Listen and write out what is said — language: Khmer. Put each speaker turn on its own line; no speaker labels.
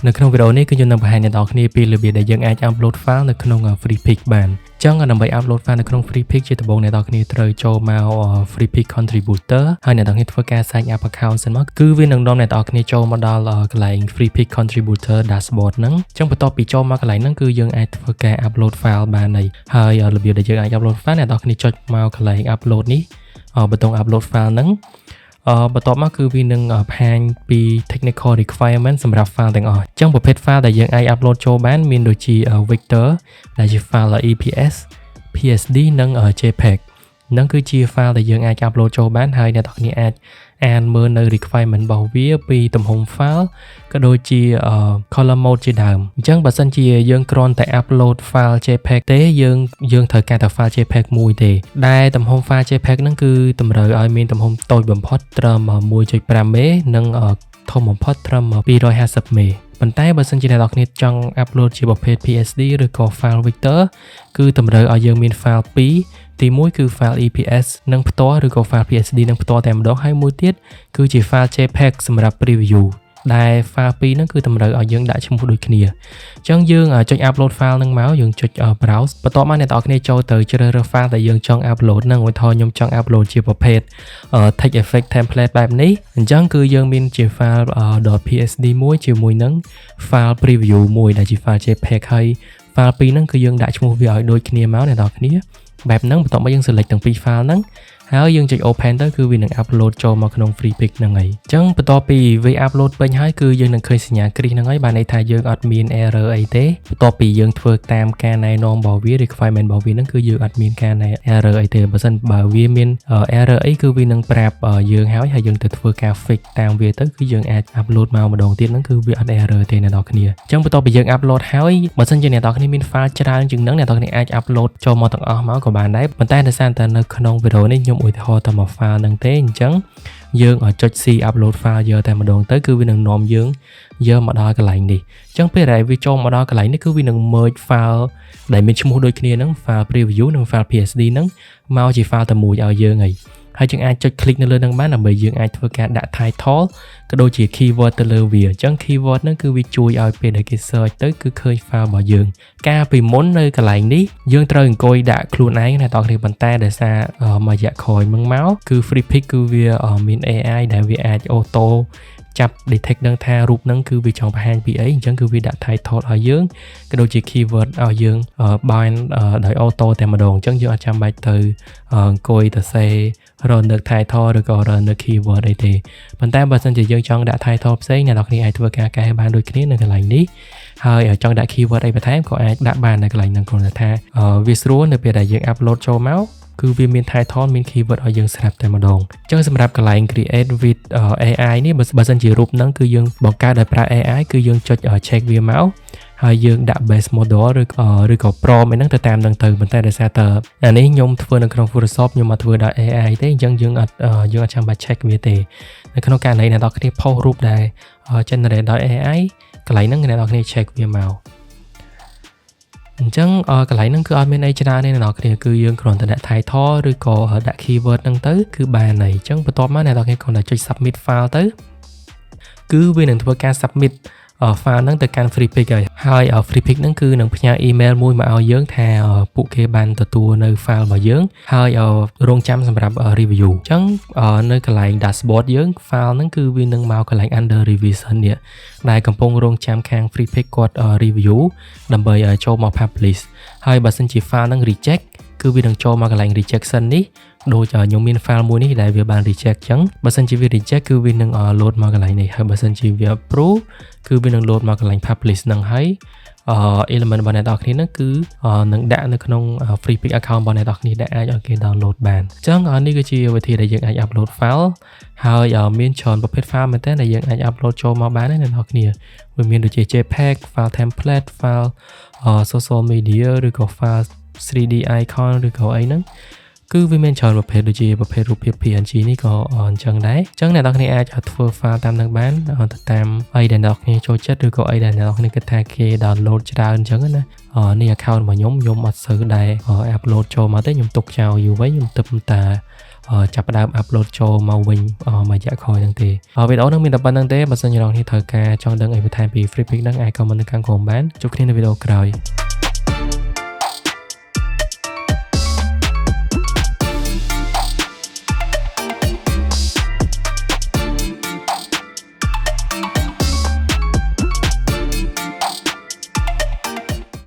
នៅក្នុងវីដេអូនេះគឺខ្ញុំនឹងបង្ហាញអ្នកនរគ្នាពីរបៀបដែលយើងអាច upload file នៅក្នុង FreePic បានអញ្ចឹងដើម្បី upload file នៅក្នុង FreePic ជាដំបូងអ្នកនរគ្នាត្រូវចូលមក FreePic Contributor ហើយអ្នកនរគ្នាធ្វើការ sign up account សិនមកគឺវានឹងនាំអ្នកនរគ្នាចូលមកដល់កន្លែង FreePic Contributor Dashboard ហ្នឹងអញ្ចឹងបន្ទាប់ពីចូលមកកន្លែងហ្នឹងគឺយើងអាចធ្វើការ upload file បានហើយរបៀបដែលយើងអាច upload file អ្នកនរគ្នាចុចមកកន្លែង upload នេះប៊ូតុង upload file ហ្នឹងបន្ទាប់មកគឺវានឹងបង្ហាញពី technical requirement សម្រាប់ file ទាំងអស់អញ្ចឹងប្រភេទ file ដែលយើងអាច upload ចូលបានមានដូចជា vector ដែលជា file EPS PSD និង JPEG ហ្នឹងគឺជា file ដែលយើងអាច upload ចូលបានហើយអ្នកនរគ្នាអាចអានមើលនៅ requirement របស់វាពីទំហំ file ក៏ដូចជា color mode ជាដើមអញ្ចឹងបើសិនជាយើងគ្រាន់តែ upload file JPEG ទេយើងត្រូវការតែ file JPEG មួយទេដែលទំហំ file JPEG ហ្នឹងគឺតម្រូវឲ្យមានទំហំតូចបំផុតត្រឹម 1.5 មេនិងធំបំផុតត្រឹម 250 មេប៉ុន្តែបើសិនជាអ្នកនរគ្នាចង់ upload ជាប្រភេទ PSD ឬក៏ file vector គឺតម្រូវឲ្យយើងមាន file 2ទី1គឺ file EPS នឹងផ្ទាល់ឬក៏ file PSD នឹងផ្ទាល់តែម្ដងហើយមួយទៀតគឺជា file JPEG សម្រាប់ preview ដែល file 2ហ្នឹងគឺតម្រូវឲ្យយើងដាក់ឈ្មោះដូចគ្នាអញ្ចឹងយើងចុច upload file ហ្នឹងមកយើងចុច browse បន្ទាប់មកអ្នកនរគ្នាចូលទៅជ្រើសរើស file ដែលយើងចង់ upload ហ្នឹងឧទាហរណ៍ខ្ញុំចង់ upload ជាប្រភេទ text effect template បែបនេះអញ្ចឹងគឺយើងមានជា file .psd មួយជាមួយនឹង file preview មួយដែលជា file JPEG ហើយ file 2ហ្នឹងគឺយើងដាក់ឈ្មោះវាឲ្យដូចគ្នាមកអ្នកនរគ្នាបែបហ្នឹងបន្ទាប់មកយើង select ទាំងពីរ file ហ្នឹងហើយយើងចុច open ទៅគឺវានឹង upload ចូលមកក្នុង FreePic ហ្នឹងហើយអញ្ចឹងបន្ទាប់ពីវា upload ពេញហើយគឺយើងនឹងឃើញសញ្ញាគ្រីសហ្នឹងហើយបានន័យថាយើងអត់មាន error អីទេបន្ទាប់ពីយើងធ្វើតាមការណែនាំរបស់វា requirement របស់វាហ្នឹងគឺយើងអត់មានការ error អីទេបើសិនបើវាមាន error អីគឺវានឹងប្រាប់យើងហើយយើងទៅធ្វើការ fix តាមវាទៅគឺយើងអាច upload មកម្ដងទៀតហ្នឹងគឺវាអត់ error ទេអ្នកនរគ្នាអញ្ចឹងបន្ទាប់ពីយើង upload ហើយបើសិនជាអ្នកនរគ្នាមាន file ច្រើនជាងហ្នឹងអ្នកនរគ្នាអាច upload ចូលមកទាំងអស់មកក៏បានដែរប៉ុន្តែដោយសារតែនៅក្នុងវីដេអូនេះខ្ញុំឧទាហរណ៍តែមួយ file ហ្នឹងទេអញ្ចឹងយើងចុច C upload file យកតែម្ដងទៅគឺវានឹងនាំយើងយកមកដល់កន្លែងនេះអញ្ចឹងពេលដែលវាចូលមកដល់កន្លែងនេះគឺវានឹង merge file ដែលមានឈ្មោះដូចគ្នាហ្នឹង file preview និង file PSD ហ្នឹងមកជា file តែមួយឲ្យយើងហើយយើងអាចចុច click នៅលើហ្នឹងបានដើម្បីយើងអាចធ្វើការដាក់ title ក៏ដូចជា keyword ទៅលើវាអញ្ចឹង keyword ហ្នឹងគឺវាជួយឲ្យពេលដែលគេ search ទៅគឺឃើញ file របស់យើងកាលពីមុននៅកន្លែងនេះយើងត្រូវអង្គុយដាក់ខ្លួនឯងណាតោះគ្នាប៉ុន្តែដោយសារមួយរយៈក្រោយមកគឺ FreePic គឺវាមាន AI ដែលវាអាច auto ចាប់ detect ដឹងថារូបហ្នឹងគឺវាចង់បង្ហាញពីអីអញ្ចឹងគឺវាដាក់ title ឲ្យយើងក៏ដូចជា keyword ឲ្យយើងbind ដោយ auto តែម្ដងអញ្ចឹងយើងអត់ចាំបាច់ទៅអង្គុយទៅសេរកនៅ title ឬក៏រកនៅ keyword អីទេប៉ុន្តែបើសិនជាយើងចង់ដាក់ title ផ្សេងអ្នកនរគ្នាអាចធ្វើការកែបានដូចគ្នានៅកន្លែងនេះហើយចង់ដាក់ keyword អីបន្ថែមក៏អាចដាក់បាននៅកន្លែងហ្នឹងគ្រាន់តែថាវាស្រួលនៅពេលដែលយើង upload ចូលមកគឺវាមាន title មាន keyword ឲ្យយើងស្រាប់តែម្ដងអញ្ចឹងសម្រាប់កន្លែង create with AI នេះបើសិនជារូបហ្នឹងគឺយើងបង្កើតដោយប្រើ AI គឺយើងចុច check វាមកហើយយើងដាក់ base model ឬក៏ prompt អីហ្នឹងទៅតាមហ្នឹងទៅប៉ុន្តែដោយសារតែអានេះខ្ញុំធ្វើនៅក្នុង Photoshop ខ្ញុំមកធ្វើដោយ AI ទេអញ្ចឹងយើងអត់ចាំបាច់ check វាទេនៅក្នុងករណីអ្នកនរគ្នាផុសរូបដែល generate ដោយ AI កន្លែងហ្នឹងអ្នកនរគ្នា check វាមកអញ្ចឹងកន្លែងហ្នឹងគឺអត់មានអីច្រើនទេអ្នកនរគ្នាគឺយើងគ្រាន់តែដាក់ title ឬក៏ដាក់ keyword ហ្នឹងទៅគឺបានហើយអញ្ចឹងបន្ទាប់មកអ្នកនរគ្នាគ្រាន់តែចុច submit file ទៅគឺវានឹងធ្វើការ submit file ហ្នឹងទៅកាន់ FreePic ហើយ FreePic ហ្នឹងគឺនឹងផ្ញើ email មួយមកឲ្យយើងថាពួកគេបានទទួលនៅ file របស់យើងហើយរងចាំសម្រាប់ review អញ្ចឹងនៅកន្លែង dashboard យើង file ហ្នឹងគឺវានឹងមកកន្លែង under revision នេះដែលកំពុងរងចាំខាង FreePic គាត់ review ដើម្បីចូលមក publish ហើយបើសិនជា file ហ្នឹង reject គឺវានឹងចូលមកកន្លែង rejection នេះដូចខ្ញុំមាន file មួយនេះដែលវាបាន reject អញ្ចឹងបើសិនជាវា reject គឺវានឹង load មកកន្លែងនេះហើយបើសិនជាវា approve គឺវានឹង load មកកន្លែង publish ហ្នឹងហើយelement របស់អ្នកនរគ្នាហ្នឹងគឺនឹងដាក់នៅក្នុង FreePic account របស់អ្នកនរគ្នាដែលអាចឲ្យគេ download បានអញ្ចឹងនេះគឺជាវិធីដែលយើងអាច upload file ហើយមានច្រើនប្រភេទ file មែនតើដែលយើងអាច upload ចូលមកបានអ្នកនរគ្នាវាមានដូចជា JPEG file template file social media ឬក៏ file 3D icon ឬក៏អីហ្នឹងគឺវាមានច្រើនប្រភេទដូចជាប្រភេទរូបភាព PNG នេះក៏អញ្ចឹងដែរអញ្ចឹងអ្នកនរគ្នាអាចធ្វើ file តាមនឹងបានទៅតាមអីដែលអ្នកនរគ្នាចូលចិត្តឬក៏អីដែលអ្នកនរគ្នាគិតថាគេ download ច្រើនអញ្ចឹងណានេះ account របស់ខ្ញុំអត់សូវដែរ upload ចូលមកទេខ្ញុំទុកចោលយូរវិញខ្ញុំទើបតែ ចាប់ផ្ដើម upload ចូលមកវិញមួយរយៈក្រោយហ្នឹងទេវីដេអូហ្នឹងមានតែប៉ុណ្្នឹងទេបើសិនជាអ្នកនរគ្នាត្រូវការចង់ដឹងអីបន្ថែមពី Free Pick ហ្នឹងអាច comment នៅខាងក្រោមបានជួបគ្នានៅវីដេអូក្រោយ